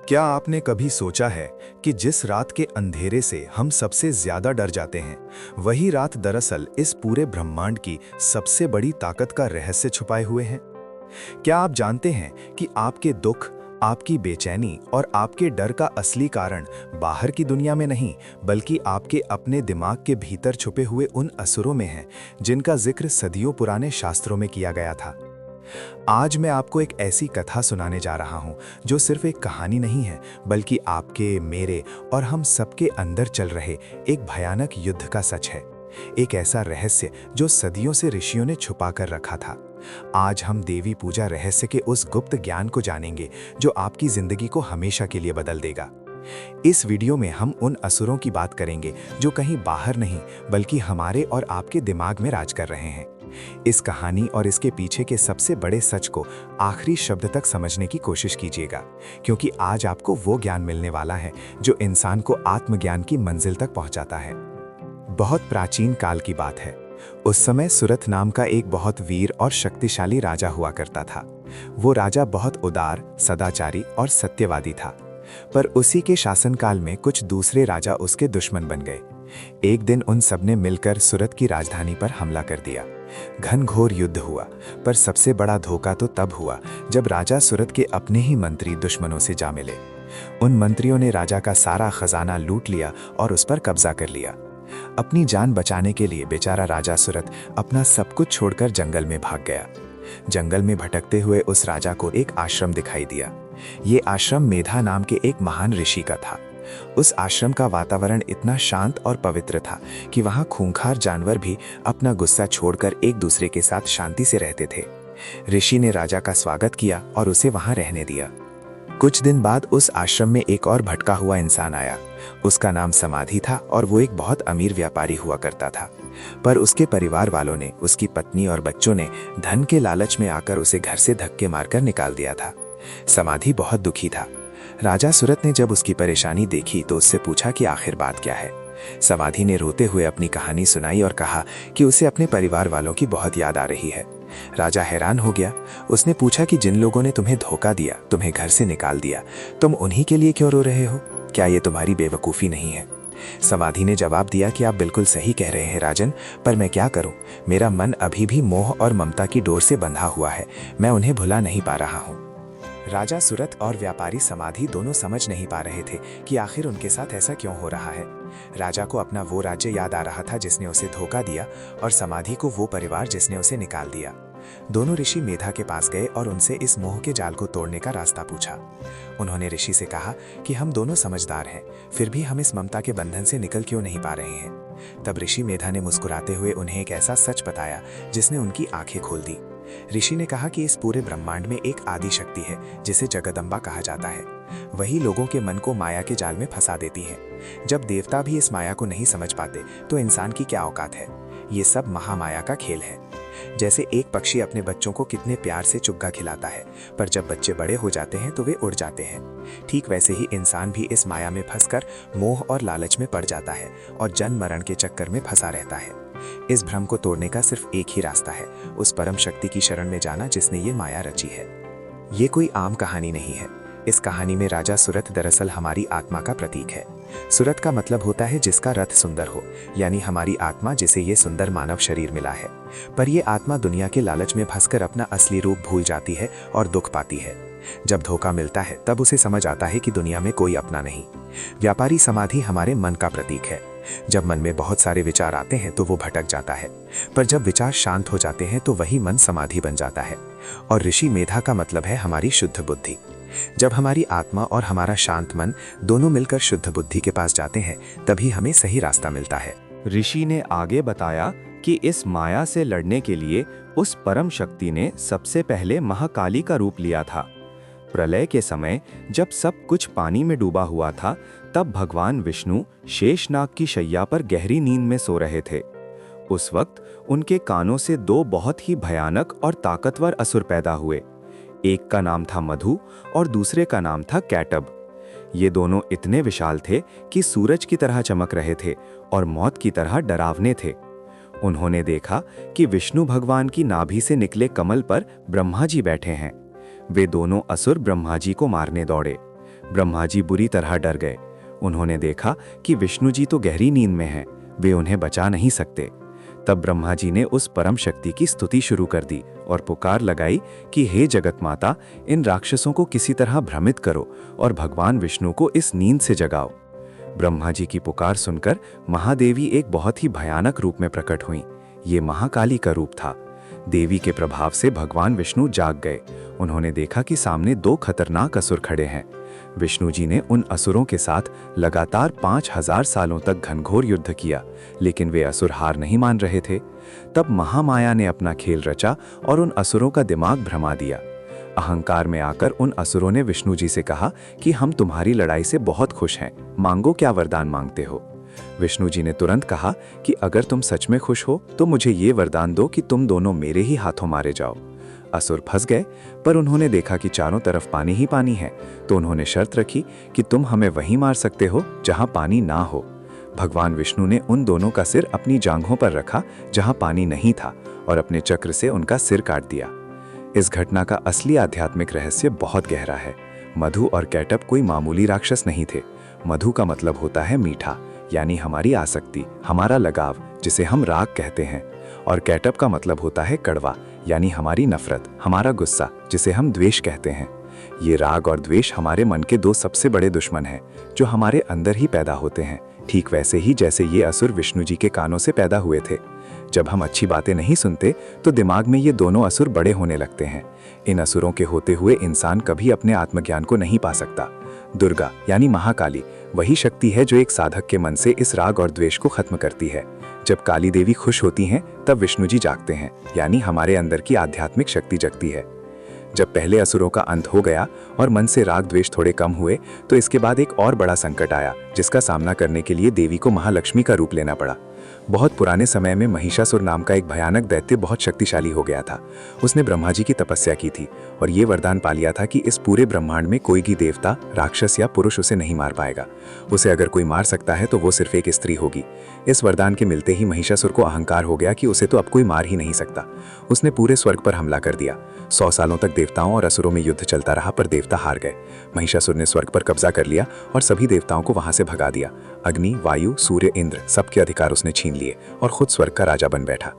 क्या आपने कभी सोचा है कि जिस रात के अंधेरे से हम सबसे ज्यादा डर जाते हैं, वही रात दरअसल इस पूरे ब्रह्मांड की सबसे बड़ी ताकत का रहस्य छुपाए हुए हैं? क्या आप जानते हैं कि आपके दुख, आपकी बेचैनी और आपके डर का असली कारण बाहर की दुनिया में नहीं, बल्कि आपके अपने दिमाग के भीतर छुपे हुए उन असुरों में है, जिनका जिक्र सदियों पुराने शास्त्रों में किया गया था? आज मैं आपको एक ऐसी कथा सुनाने जा रहा हूं जो सिर्फ एक कहानी नहीं है, बल्कि आपके, मेरे और हम सबके अंदर चल रहे एक भयानक युद्ध का सच है। एक ऐसा रहस्य जो सदियों से ऋषियों ने छुपा कर रखा था। आज हम देवी पूजा रहस्य के उस गुप्त ज्ञान को जानेंगे जो आपकी जिंदगी को हमेशा के लिए बदल देगा। इस वीडियो में हम उन असुरों की बात करेंगे जो कहीं बाहर नहीं, बल्कि हमारे और आपके दिमाग में राज कर रहे हैं। इस कहानी और इसके पीछे के सबसे बड़े सच को आखिरी शब्द तक समझने की कोशिश कीजिएगा, क्योंकि आज आपको वो ज्ञान मिलने वाला है जो इंसान को आत्मज्ञान की मंजिल तक पहुंचाता है। बहुत प्राचीन काल की बात है। उस समय सुरथ नाम का एक बहुत वीर और शक्तिशाली राजा हुआ करता था। वो राजा बहुत उदार, सदाचारी और सत्यवादी था। पर उसी के शासनकाल में कुछ दूसरे राजा उसके दुश्मन बन गए। एक दिन उन सबने मिलकर सुरत की राजधानी पर हमला कर दिया। घनघोर युद्ध हुआ, पर सबसे बड़ा धोखा तो तब हुआ जब राजा सुरत के अपने ही मंत्री दुश्मनों से जा मिले। उन मंत्रियों ने राजा का सारा खजाना लूट लिया और उस पर कब्जा कर लिया। अपनी जान बचाने के लिए बेचारा राजा सुरत अपना सब कुछ छोड़कर जंगल में भाग गया। जंगल में भटकते हुए उस राजा को एक आश्रम दिखाई दिया। ये आश्रम मेधा नाम के एक महान ऋषि का था। उस आश्रम का वातावरण इतना शांत और पवित्र था कि वहां खूंखार जानवर भी अपना गुस्सा छोड़कर एक दूसरे के साथ शांति से रहते थे। ऋषि ने राजा का स्वागत किया और उसे वहां रहने दिया। कुछ दिन बाद उस आश्रम में एक और भटका हुआ इंसान आया। उसका नाम समाधि था और वो एक बहुत अमीर व्यापारी हुआ करता था। पर उसके परिवार वालों ने, उसकी पत्नी और बच्चों ने धन के लालच में आकर उसे घर से धक्के मारकर निकाल दिया था। समाधि बहुत दुखी था। राजा सुरत ने जब उसकी परेशानी देखी तो उससे पूछा कि आखिर बात क्या है। समाधि ने रोते हुए अपनी कहानी सुनाई और कहा कि उसे अपने परिवार वालों की बहुत याद आ रही है। राजा हैरान हो गया। उसने पूछा कि जिन लोगों ने तुम्हें धोखा दिया, तुम्हें घर से निकाल दिया, तुम उन्हीं के लिए क्यों रो रहे हो? क्या ये तुम्हारी बेवकूफ़ी नहीं है? समाधि ने जवाब दिया कि आप बिल्कुल सही कह रहे हैं राजन, पर मैं क्या करूं? मेरा मन अभी भी मोह और ममता की डोर से बंधा हुआ है। मैं उन्हें भुला नहीं पा रहा हूं। राजा सुरत और व्यापारी समाधि दोनों समझ नहीं पा रहे थे कि आखिर उनके साथ ऐसा क्यों हो रहा है। राजा को अपना वो राज्य याद आ रहा था जिसने उसे धोखा दिया, और समाधि को वो परिवार जिसने उसे निकाल दिया। दोनों ऋषि मेधा के पास गए और उनसे इस मोह के जाल को तोड़ने का रास्ता पूछा। उन्होंने ऋषि से कहा कि हम दोनों समझदार हैं, फिर भी हम इस ममता के बंधन से निकल क्यों नहीं पा रहे हैं। तब ऋषि मेधा ने मुस्कुराते हुए उन्हें एक ऐसा सच बताया जिसने उनकी आंखें खोल दी। ऋषि ने कहा कि इस पूरे ब्रह्मांड में एक आदि शक्ति है जिसे जगदम्बा कहा जाता है। वही लोगों के मन को माया के जाल में फंसा देती है। जब देवता भी इस माया को नहीं समझ पाते तो इंसान की क्या औकात है। ये सब महामाया का खेल है। जैसे एक पक्षी अपने बच्चों को कितने प्यार से चुग्गा खिलाता है, पर जब बच्चे बड़े हो जाते हैं तो वे उड़ जाते हैं। ठीक वैसे ही इंसान भी इस माया में फंसकर मोह और लालच में पड़ जाता है और जन्म मरण के चक्कर में फंसा रहता है। इस भ्रम को तोड़ने का सिर्फ एक ही रास्ता है, उस परम शक्ति की शरण में जाना जिसने ये माया रची है। ये कोई आम कहानी नहीं है। इस कहानी में राजा सुरथ दरअसल हमारी आत्मा का प्रतीक है। सुरथ का मतलब होता है जिसका रथ सुंदर हो, यानी हमारी आत्मा जिसे ये सुंदर मानव शरीर मिला है। पर ये आत्मा दुनिया के लालच में फंसकर अपना असली रूप भूल जाती है और दुख पाती है। जब धोखा मिलता है तब उसे समझ आता है कि दुनिया में कोई अपना नहीं। व्यापारी समाधि हमारे मन का प्रतीक है। जब मन में बहुत सारे विचार आते हैं तो वो भटक जाता है, पर जब विचार शांत हो जाते हैं तो वही मन समाधि बन जाता है। और ऋषि मेधा का मतलब है हमारी शुद्ध बुद्धि। जब हमारी आत्मा और हमारा शांत मन दोनों मिलकर शुद्ध बुद्धि के पास जाते हैं, तभी हमें सही रास्ता मिलता है। ऋषि ने आगे बताया कि इस माया से लड़ने के लिए उस परम शक्ति ने सबसे पहले महाकाली का रूप लिया था। प्रलय के समय जब सब कुछ पानी में डूबा हुआ था, तब भगवान विष्णु शेषनाग की शैया पर गहरी नींद में सो रहे थे। उस वक्त उनके कानों से दो बहुत ही भयानक और ताकतवर असुर पैदा हुए। एक का नाम था मधु और दूसरे का नाम था कैटब। ये दोनों इतने विशाल थे कि सूरज की तरह चमक रहे थे और मौत की तरह डरावने थे। उन्होंने देखा कि विष्णु भगवान की नाभि से निकले कमल पर ब्रह्मा जी बैठे हैं। वे दोनों असुर ब्रह्मा जी को मारने दौड़े, ब्रह्मा जी बुरी तरह डर गए। उन्होंने देखा कि विष्णु जी तो गहरी नींद में हैं, वे उन्हें बचा नहीं सकते। तब ब्रह्मा जी ने उस परम शक्ति की स्तुति शुरू कर दी और पुकार लगाई कि हे जगत माता, इन राक्षसों को किसी तरह भ्रमित करो और भगवान विष्णु को इस नींद से जगाओ। ब्रह्मा जी की पुकार सुनकर महादेवी एक बहुत ही भयानक रूप में प्रकट हुईं। ये महाकाली का रूप था। देवी के प्रभाव से भगवान विष्णु जाग गए। उन्होंने देखा कि सामने 2 खतरनाक असुर खड़े हैं। विष्णु जी ने उन असुरों के साथ लगातार 5000 सालों तक घनघोर युद्ध किया, लेकिन वे असुर हार नहीं मान रहे थे। तब महामाया ने अपना खेल रचा और उन असुरों का दिमाग भ्रमा दिया। अहंकार में आकर उन असुरों ने विष्णु जी से कहा कि हम तुम्हारी लड़ाई से बहुत खुश हैं, मांगो क्या वरदान मांगते हो। विष्णु जी ने तुरंत कहा कि अगर तुम सच में खुश हो तो मुझे ये वरदान दो कि तुम दोनों मेरे ही हाथों मारे जाओ। असुर फंस गए, पर उन्होंने देखा कि चारों तरफ पानी ही पानी है, तो उन्होंने शर्त रखी कि तुम हमें वहीं मार सकते हो जहां पानी ना हो। भगवान विष्णु ने उन दोनों का सिर अपनी जांघों पर रखा जहां पानी नहीं था और अपने चक्र से उनका सिर काट दिया। इस घटना का असली आध्यात्मिक रहस्य बहुत गहरा है। मधु और कैटअप कोई मामूली राक्षस नहीं थे। मधु का मतलब होता है मीठा, यानी हमारी आसक्ति, हमारा लगाव, जिसे हम राग कहते हैं। और कैटअप का मतलब होता है कड़वा, यानी हमारी नफरत, हमारा गुस्सा, जिसे हम द्वेष कहते हैं। ये राग और द्वेष हमारे मन के 2 सबसे बड़े दुश्मन हैं, जो हमारे अंदर ही पैदा होते हैं, ठीक वैसे ही जैसे ये असुर विष्णु जी के कानों से पैदा हुए थे। जब हम अच्छी बातें नहीं सुनते तो दिमाग में ये दोनों असुर बड़े होने लगते हैं। इन असुरों के होते हुए इंसान कभी अपने आत्मज्ञान को नहीं पा सकता। दुर्गा यानी महाकाली वही शक्ति है जो एक साधक के मन से इस राग और द्वेष को खत्म करती है। जब काली देवी खुश होती हैं तब विष्णु जी जागते हैं, यानी हमारे अंदर की आध्यात्मिक शक्ति जगती है। जब पहले असुरों का अंत हो गया और मन से राग द्वेष थोड़े कम हुए तो इसके बाद एक और बड़ा संकट आया, जिसका सामना करने के लिए देवी को महालक्ष्मी का रूप लेना पड़ा। बहुत पुराने समय में महिषासुर नाम का एक भयानक दैत्य बहुत शक्तिशाली हो गया था। उसने ब्रह्मा जी की तपस्या की थी और ये वरदान पा लिया था कि इस पूरे ब्रह्मांड में कोई भी देवता, राक्षस या पुरुष उसे नहीं मार पाएगा। उसे अगर कोई मार सकता है तो वो सिर्फ एक स्त्री होगी। इस वरदान के मिलते ही महिषासुर को अहंकार हो गया कि उसे तो अब कोई मार ही नहीं सकता। उसने पूरे स्वर्ग पर हमला कर दिया। 100 सालों तक देवताओं और असुरों में युद्ध चलता रहा, पर देवता हार गए। महिषासुर ने स्वर्ग पर कब्जा कर लिया और सभी देवताओं को वहां से भगा दिया। अग्नि, वायु, सूर्य, इंद्र सबके अधिकार उसने छीन लिए और खुद स्वर्ग का राजा बन बैठा।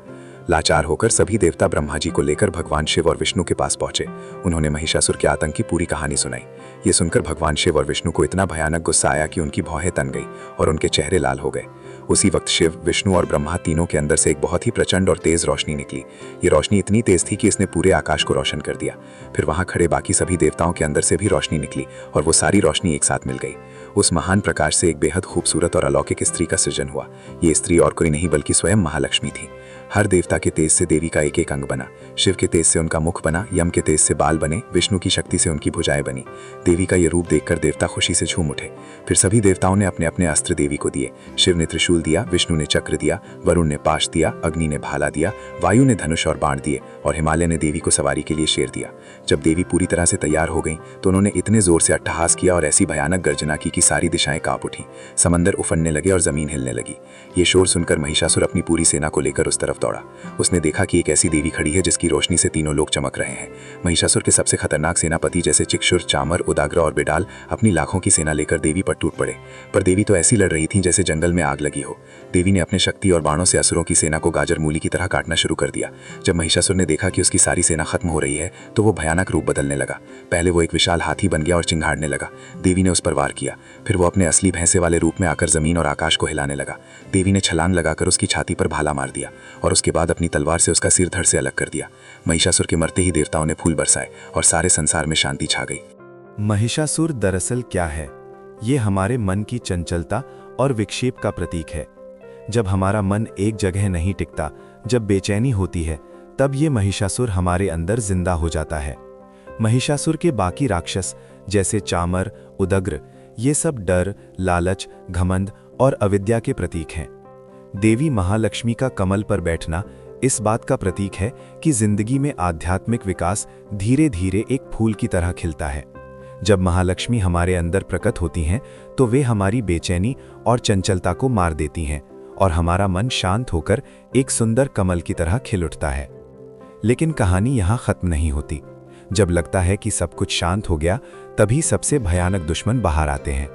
लाचार होकर सभी देवता ब्रह्मा जी को लेकर भगवान शिव और विष्णु के पास पहुंचे। उन्होंने महिषासुर के आतंक की पूरी कहानी सुनाई। ये सुनकर भगवान शिव और विष्णु को इतना भयानक गुस्सा आया कि उनकी भौहें तन गई और उनके चेहरे लाल हो गए। उसी वक्त शिव, विष्णु और ब्रह्मा तीनों के अंदर से एक बहुत ही प्रचंड और तेज रोशनी निकली। ये रोशनी इतनी तेज थी कि इसने पूरे आकाश को रोशन कर दिया। फिर वहां खड़े बाकी सभी देवताओं के अंदर से भी रोशनी निकली और वो सारी रोशनी एक साथ मिल गई। उस महान प्रकाश से एक बेहद खूबसूरत और अलौकिक स्त्री का सृजन हुआ। ये स्त्री और कोई नहीं बल्कि स्वयं महालक्ष्मी थी। हर देवता के तेज से देवी का एक एक अंग बना। शिव के तेज से उनका मुख बना, यम के तेज से बाल बने, विष्णु की शक्ति से उनकी भुजाएं बनी। देवी का ये रूप देखकर देवता खुशी से झूम उठे। फिर सभी देवताओं ने अपने अपने अस्त्र देवी को दिए। शिव ने त्रिशूल दिया, विष्णु ने चक्र दिया, वरुण ने पाश दिया, अग्नि ने भाला दिया, वायु ने धनुष और बाण दिए और हिमालय ने देवी को सवारी के लिए शेर दिया। जब देवी पूरी तरह से तैयार हो गई तो उन्होंने इतने जोर से अट्टहास किया और ऐसी भयानक गर्जना की कि सारी दिशाएं कांप उठी। समंदर उफनने लगे और जमीन हिलने लगी। ये शोर सुनकर महिषासुर अपनी पूरी सेना को लेकर उस तरफ दौड़ा। उसने देखा कि एक ऐसी देवी खड़ी है जिसकी रोशनी से तीनों लोग चमक रहे हैं। महिषासुर के सबसे खतरनाक सेनापति जैसे चिक्षुर, चामर, उदाग्र और बिडाल अपनी लाखों की सेना लेकर देवी पर टूट पड़े। पर देवी तो ऐसी लड़ रही थी जैसे जंगल में आग लगी हो। देवी ने अपने शक्ति और बाणों से असुरों की सेना को गाजर मूली की तरह काटना शुरू कर दिया। जब महिषासुर ने देखा कि उसकी सारी सेना खत्म हो रही है तो वो भयानक रूप बदलने लगा। पहले वो एक विशाल हाथी बन गया और चिंघाड़ने लगा। देवी ने उस पर वार किया। फिर वो अपने असली भैंसे वाले रूप में आकर जमीन और आकाश को हिलाने लगा। देवी ने छलांग लगाकर उसकी छाती पर भाला मार दिया और उसके बाद अपनी तलवार से उसका सिर धड़ से अलग कर दिया। महिषासुर के मरते ही देवताओं ने फूल बरसाए और सारे संसार में शांति छा गई। महिषासुर दरअसल क्या है? ये हमारे मन की चंचलता और विक्षेप का प्रतीक है। जब हमारा मन एक जगह नहीं टिकता, जब बेचैनी होती है, तब ये महिषासुर हमारे अंदर जिंदा हो जाता है। महिषासुर के बाकी राक्षस जैसे चामर, उदग्र, ये सब डर, लालच, घमंड और अविद्या के प्रतीक हैं। देवी महालक्ष्मी का कमल पर बैठना इस बात का प्रतीक है कि जिंदगी में आध्यात्मिक विकास धीरे धीरे एक फूल की तरह खिलता है। जब महालक्ष्मी हमारे अंदर प्रकट होती हैं तो वे हमारी बेचैनी और चंचलता को मार देती हैं और हमारा मन शांत होकर एक सुंदर कमल की तरह खिल उठता है। लेकिन कहानी यहाँ खत्म नहीं होती। जब लगता है कि सब कुछ शांत हो गया, तभी सबसे भयानक दुश्मन बाहर आते हैं।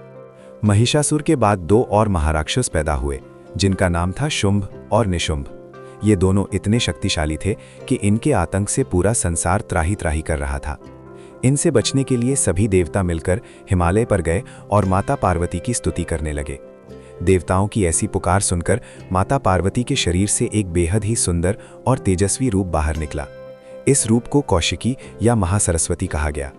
महिषासुर के बाद 2 और महाराक्षस पैदा हुए, जिनका नाम था शुंभ और निशुंभ। ये दोनों इतने शक्तिशाली थे कि इनके आतंक से पूरा संसार त्राही त्राही कर रहा था। इनसे बचने के लिए सभी देवता मिलकर हिमालय पर गए और माता पार्वती की स्तुति करने लगे। देवताओं की ऐसी पुकार सुनकर माता पार्वती के शरीर से एक बेहद ही सुंदर और तेजस्वी रूप बाहर निकला। इस रूप को कौशिकी या महासरस्वती कहा गया।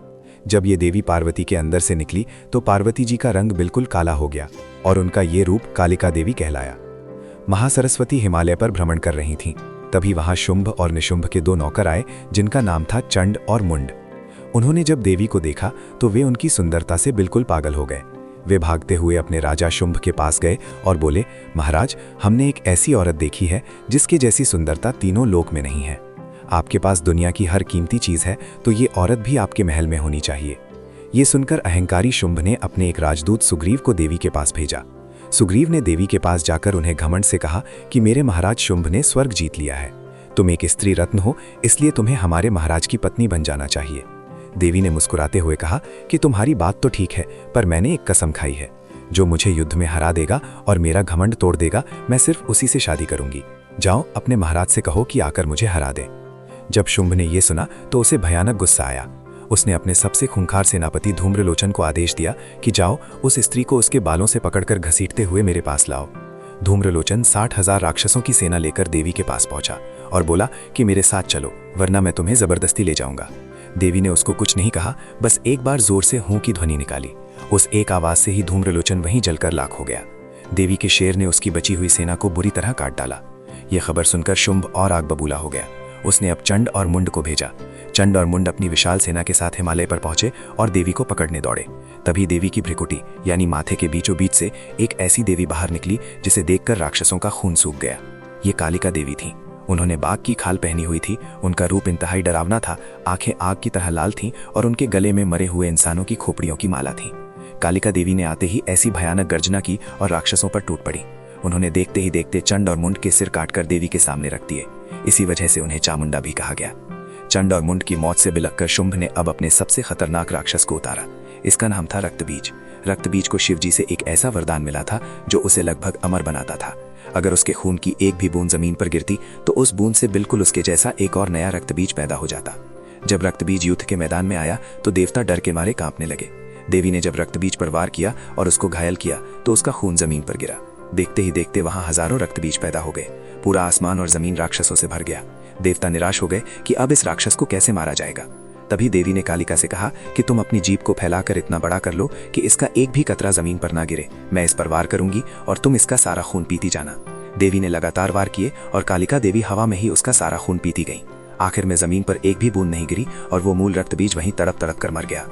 जब ये देवी पार्वती के अंदर से निकली तो पार्वती जी का रंग बिल्कुल काला हो गया और उनका ये रूप कालिका देवी कहलाया। महासरस्वती हिमालय पर भ्रमण कर रही थीं। तभी वहां शुंभ और निशुंभ के 2 नौकर आए, जिनका नाम था चंड और मुंड। उन्होंने जब देवी को देखा तो वे उनकी सुंदरता से बिल्कुल पागल हो गए। वे भागते हुए अपने राजा शुंभ के पास गए और बोले, महाराज, हमने एक ऐसी औरत देखी है जिसके जैसी सुंदरता तीनों लोक में नहीं है। आपके पास दुनिया की हर कीमती चीज है, तो ये औरत भी आपके महल में होनी चाहिए। ये सुनकर अहंकारी शुंभ ने अपने एक राजदूत सुग्रीव को देवी के पास भेजा। सुग्रीव ने देवी के पास जाकर उन्हें घमंड से कहा कि मेरे महाराज शुंभ ने स्वर्ग जीत लिया है। तुम एक स्त्री रत्न हो, इसलिए तुम्हें हमारे महाराज की पत्नी बन जाना चाहिए। देवी ने मुस्कुराते हुए कहा कि तुम्हारी बात तो ठीक है, पर मैंने एक कसम खाई है, जो मुझे युद्ध में हरा देगा और मेरा घमंड तोड़ देगा, मैं सिर्फ उसी से शादी करूंगी। जाओ, अपने महाराज से कहो कि आकर मुझे हरा दे। जब शुंभ ने यह सुना तो उसे भयानक गुस्सा आया। उसने अपने सबसे खूंखार सेनापति धूम्रलोचन को आदेश दिया कि जाओ, उस स्त्री को उसके बालों से पकड़कर घसीटते हुए मेरे पास लाओ। धूम्रलोचन 60,000 राक्षसों की सेना लेकर देवी के पास पहुंचा और बोला कि मेरे साथ चलो, वरना मैं तुम्हें जबरदस्ती ले जाऊंगा। देवी ने उसको कुछ नहीं कहा, बस एक बार जोर से हूं की ध्वनि निकाली। उस एक आवाज से ही धूम्रलोचन वहीं जलकर लाख हो गया। देवी के शेर ने उसकी बची हुई सेना को बुरी तरह काट डाला। यह खबर सुनकर शुंभ और आग बबूला हो गया। उसने अब चंड और मुंड को भेजा। चंड और मुंड अपनी विशाल सेना के साथ हिमालय पर पहुंचे और देवी को पकड़ने दौड़े। तभी देवी की भ्रिकुटी यानी माथे के बीचों बीच से एक ऐसी देवी बाहर निकली जिसे देखकर राक्षसों का खून सूख गया। ये कालिका देवी थीं। उन्होंने बाघ की खाल पहनी हुई थी। उनका रूप इंतहाई डरावना था। आंखें आग की तरह लाल थीं और उनके गले में मरे हुए इंसानों की खोपड़ियों की माला थी। कालिका देवी ने आते ही ऐसी भयानक गर्जना की और राक्षसों पर टूट पड़ी। उन्होंने देखते ही देखते चंड और मुंड के सिर काटकर देवी के सामने रख दिए। इसी वजह से उन्हें चामुंडा भी कहा गया। चंड और मुंड की मौत से बिलखकर शुंभ ने अब अपने सबसे खतरनाक राक्षस को उतारा। इसका नाम था रक्तबीज। रक्तबीज को शिवजी से एक ऐसा वरदान मिला था जो उसे लगभग अमर बनाता था। अगर उसके खून की एक भी बूंद जमीन पर गिरती तो उस बूंद से बिल्कुल उसके जैसा एक और नया रक्तबीज पैदा हो जाता। जब रक्तबीज युद्ध के मैदान में आया तो देवता डर के मारे कांपने लगे। देवी ने जब रक्तबीज पर वार किया और उसको घायल किया तो उसका खून जमीन पर गिरा। देखते ही देखते वहां हजारों रक्तबीज पैदा हो गए। पूरा आसमान और जमीन राक्षसों से भर गया। देवता निराश हो गए कि अब इस राक्षस को कैसे मारा जाएगा। तभी देवी ने कालिका से कहा कि तुम अपनी जीभ को फैलाकर इतना बड़ा कर लो कि इसका एक भी कतरा जमीन पर ना गिरे। मैं इस पर वार करूंगी और तुम इसका सारा खून पीती जाना। देवी ने लगातार वार किए और कालिका देवी हवा में ही उसका सारा खून पीती गई। आखिर में जमीन पर एक भी बूंद नहीं गिरी और वो मूल रक्तबीज वहीं तड़प तड़प कर मर गया।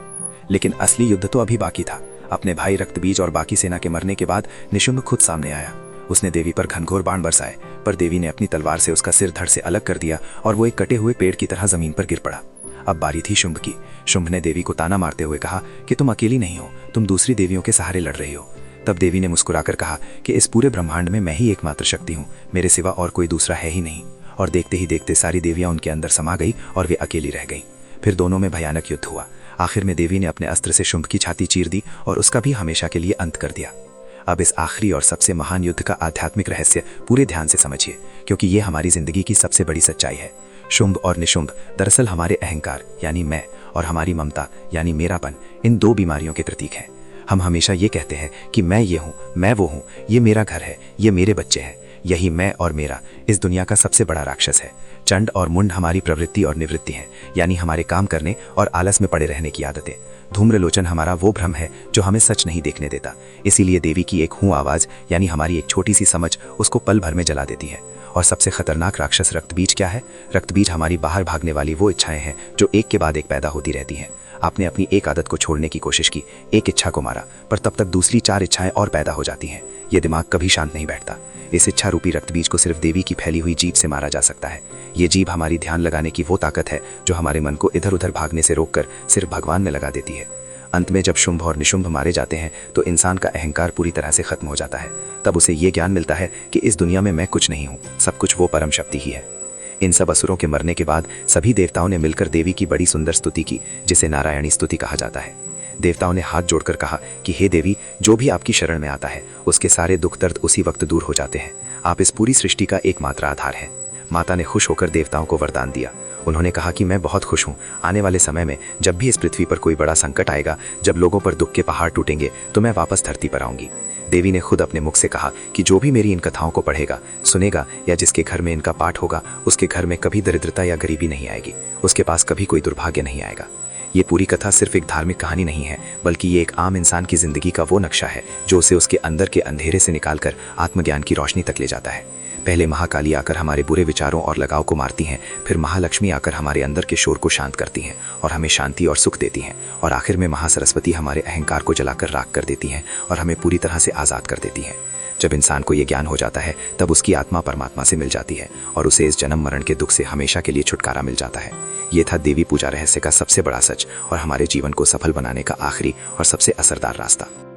लेकिन असली युद्ध तो अभी बाकी था। अपने भाई रक्तबीज और बाकी सेना के मरने के बाद निशुंभ खुद सामने आया। उसने देवी पर घनघोर बाण बरसाए, पर देवी ने अपनी तलवार से उसका सिर धड़ से अलग कर दिया और वो एक कटे हुए पेड़ की तरह जमीन पर गिर पड़ा। अब बारी थी शुंभ की। शुंभ ने देवी को ताना मारते हुए कहा कि तुम अकेली नहीं हो, तुम दूसरी देवियों के सहारे लड़ रही हो। तब देवी ने मुस्कुराकर कहा कि इस पूरे ब्रह्मांड में मैं ही एकमात्र शक्ति हूँ, मेरे सिवा और कोई दूसरा है ही नहीं। और देखते ही देखते सारी देवियां उनके अंदर समा गई और वे अकेली रह गई। फिर दोनों में भयानक युद्ध हुआ। आखिर में देवी ने अपने अस्त्र से शुंभ की छाती चीर दी और उसका भी हमेशा के लिए अंत कर दिया। अब इस आखिरी और सबसे महान युद्ध का आध्यात्मिक रहस्य पूरे ध्यान से समझिए, क्योंकि ये हमारी जिंदगी की सबसे बड़ी सच्चाई है। शुंभ और निशुंभ दरअसल हमारे अहंकार यानी मैं और हमारी ममता यानी मेरापन, इन दो बीमारियों के प्रतीक हैं। हम हमेशा ये कहते हैं कि मैं ये हूँ, मैं वो हूँ, ये मेरा घर है, ये मेरे बच्चे हैं। यही मैं और मेरा इस दुनिया का सबसे बड़ा राक्षस है। चंड और मुंड हमारी प्रवृत्ति और निवृत्ति हैं, यानी हमारे काम करने और आलस में पड़े रहने की आदतें। धूम्रलोचन हमारा वो भ्रम है जो हमें सच नहीं देखने देता। इसीलिए देवी की एक हूँ आवाज यानी हमारी एक छोटी सी समझ उसको पल भर में जला देती है। और सबसे खतरनाक राक्षस रक्तबीज क्या है? रक्तबीज हमारी बाहर भागने वाली वो इच्छाएं हैं जो एक के बाद एक पैदा होती रहती हैं। आपने अपनी एक आदत को छोड़ने की कोशिश की, एक इच्छा को मारा, पर तब तक दूसरी 4 इच्छाएं और पैदा हो जाती हैं। ये दिमाग कभी शांत नहीं बैठता। इस इच्छा रूपी रक्तबीज को सिर्फ देवी की फैली हुई जीभ से मारा जा सकता है। ये जीभ हमारी ध्यान लगाने की वो ताकत है जो हमारे मन को इधर उधर भागने से रोककर सिर्फ भगवान में लगा देती है। अंत में जब शुंभ और निशुंभ मारे जाते हैं तो इंसान का अहंकार पूरी तरह से खत्म हो जाता है। तब उसे ये ज्ञान मिलता है कि इस दुनिया में मैं कुछ नहीं हूँ, सब कुछ वो परम शक्ति ही है। इन सब असुरों के मरने के बाद सभी देवताओं ने मिलकर देवी की बड़ी सुंदर स्तुति की, जिसे नारायणी स्तुति कहा जाता है। देवताओं ने हाथ जोड़कर कहा कि हे देवी, जो भी आपकी शरण में आता है उसके सारे दुख दर्द उसी वक्त दूर हो जाते हैं। आप इस पूरी सृष्टि का एकमात्र आधार है। माता ने खुश होकर देवताओं को वरदान दिया। उन्होंने कहा कि मैं बहुत खुश हूँ। आने वाले समय में जब भी इस पृथ्वी पर कोई बड़ा संकट आएगा, जब लोगों पर दुख के पहाड़ टूटेंगे, तो मैं वापस धरती पर आऊंगी। देवी ने खुद अपने मुख से कहा कि जो भी मेरी इन कथाओं को पढ़ेगा, सुनेगा या जिसके घर में इनका पाठ होगा, उसके घर में कभी दरिद्रता या गरीबी नहीं आएगी, उसके पास कभी कोई दुर्भाग्य नहीं आएगा। ये पूरी कथा सिर्फ एक धार्मिक कहानी नहीं है, बल्कि ये एक आम इंसान की जिंदगी का वो नक्शा है जो उसे उसके अंदर के अंधेरे से निकालकर आत्मज्ञान की रोशनी तक ले जाता है। पहले महाकाली आकर हमारे बुरे विचारों और लगाव को मारती हैं, फिर महालक्ष्मी आकर हमारे अंदर के शोर को शांत करती हैं और हमें शांति और सुख देती हैं, और आखिर में महासरस्वती हमारे अहंकार को जलाकर राख कर देती हैं और हमें पूरी तरह से आज़ाद कर देती हैं। जब इंसान को ये ज्ञान हो जाता है, तब उसकी आत्मा परमात्मा से मिल जाती है और उसे इस जन्म मरण के दुख से हमेशा के लिए छुटकारा मिल जाता है। ये था देवी पूजा रहस्य का सबसे बड़ा सच और हमारे जीवन को सफल बनाने का आखिरी और सबसे असरदार रास्ता।